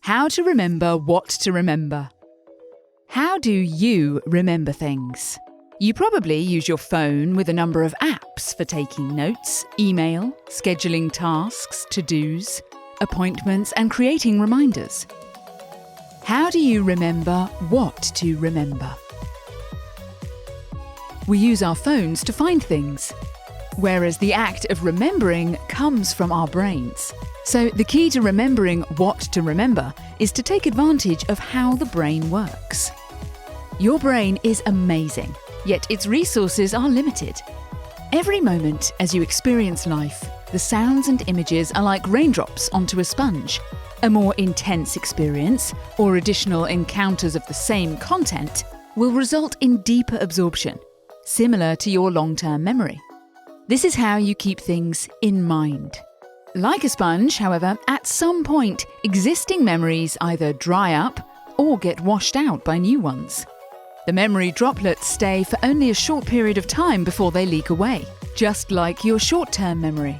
How to remember what to remember. How do you remember things? You probably use your phone with a number of apps for taking notes, email, scheduling tasks, to-dos, appointments, and creating reminders. How do you remember what to remember? We use our phones to find things, whereas the act of remembering comes from our brains. So the key to remembering what to remember is to take advantage of how the brain works. Your brain is amazing, yet its resources are limited. Every moment as you experience life, the sounds and images are like raindrops onto a sponge. A more intense experience, or additional encounters of the same content, will result in deeper absorption, similar to your long-term memory. This is how you keep things in mind. Like a sponge, however, at some point, existing memories either dry up or get washed out by new ones. The memory droplets stay for only a short period of time before they leak away, just like your short-term memory.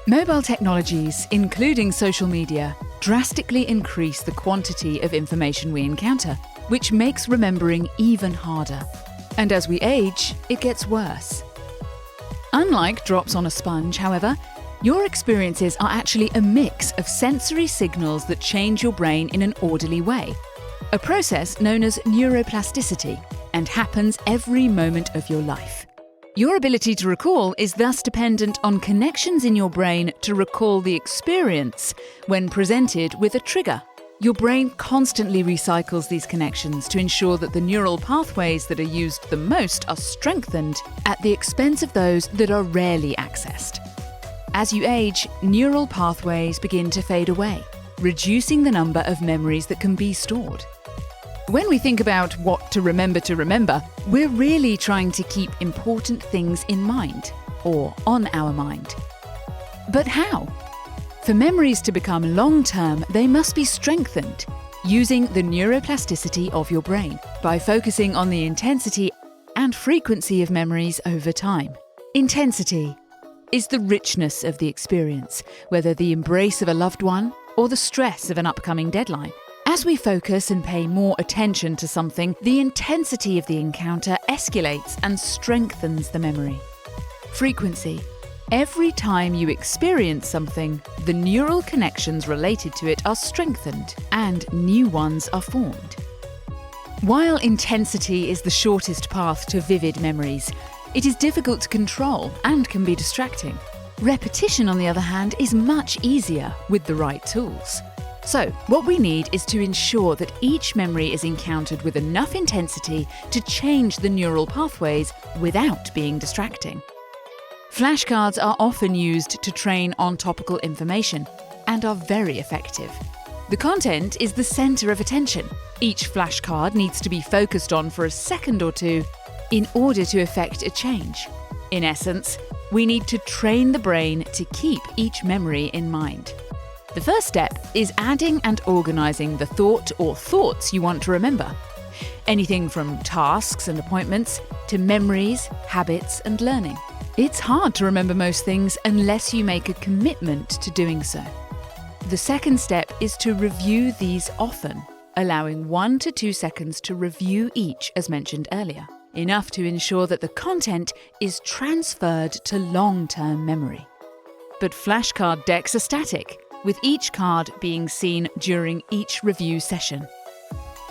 Mobile technologies, including social media, drastically increase the quantity of information we encounter, which makes remembering even harder. And as we age, it gets worse. Unlike drops on a sponge, however, your experiences are actually a mix of sensory signals that change your brain in an orderly way, a process known as neuroplasticity, and happens every moment of your life. Your ability to recall is thus dependent on connections in your brain to recall the experience when presented with a trigger. Your brain constantly recycles these connections to ensure that the neural pathways that are used the most are strengthened at the expense of those that are rarely accessed. As you age, neural pathways begin to fade away, reducing the number of memories that can be stored. When we think about what to remember, we're really trying to keep important things in mind, or on our mind. But how? For memories to become long-term, they must be strengthened, using the neuroplasticity of your brain, by focusing on the intensity and frequency of memories over time. Intensity is the richness of the experience, whether the embrace of a loved one or the stress of an upcoming deadline. As we focus and pay more attention to something, the intensity of the encounter escalates and strengthens the memory. Frequency. Every time you experience something, the neural connections related to it are strengthened and new ones are formed. While intensity is the shortest path to vivid memories, it is difficult to control and can be distracting. Repetition, on the other hand, is much easier with the right tools. So, what we need is to ensure that each memory is encountered with enough intensity to change the neural pathways without being distracting. Flashcards are often used to train on topical information and are very effective. The content is the center of attention. Each flashcard needs to be focused on for a second or two in order to effect a change. In essence, we need to train the brain to keep each memory in mind. The first step is adding and organizing the thought or thoughts you want to remember. Anything from tasks and appointments to memories, habits, and learning. It's hard to remember most things unless you make a commitment to doing so. The second step is to review these often, allowing 1 to 2 seconds to review each, as mentioned earlier, enough to ensure that the content is transferred to long-term memory. But flashcard decks are static, with each card being seen during each review session.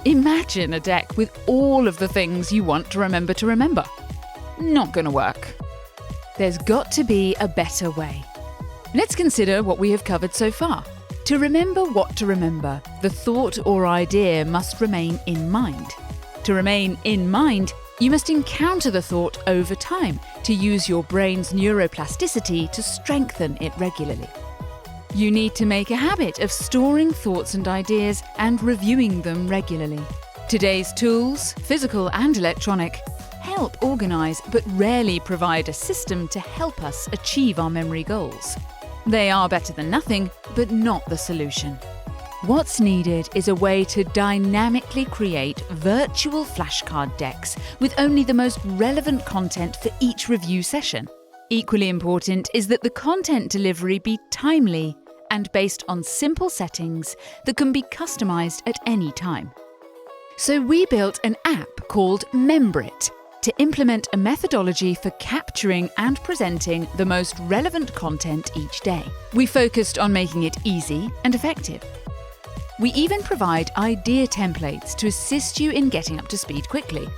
Imagine a deck with all of the things you want to remember. Not gonna work. There's got to be a better way. Let's consider what we have covered so far. To remember what to remember, the thought or idea must remain in mind. To remain in mind, you must encounter the thought over time to use your brain's neuroplasticity to strengthen it regularly. You need to make a habit of storing thoughts and ideas and reviewing them regularly. Today's tools, physical and electronic, help organize but rarely provide a system to help us achieve our memory goals. They are better than nothing, but not the solution. What's needed is a way to dynamically create virtual flashcard decks with only the most relevant content for each review session. Equally important is that the content delivery be timely and based on simple settings that can be customized at any time. So we built an app called Membrit to implement a methodology for capturing and presenting the most relevant content each day. We focused on making it easy and effective. We even provide idea templates to assist you in getting up to speed quickly.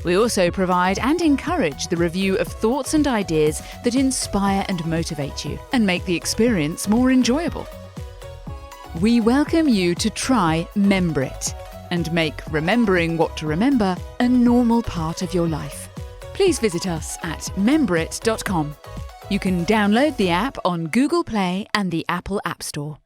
We also provide and encourage the review of thoughts and ideas that inspire and motivate you and make the experience more enjoyable. We welcome you to try Membrit and make remembering what to remember a normal part of your life. Please visit us at membrit.com. You can download the app on Google Play and the Apple App Store.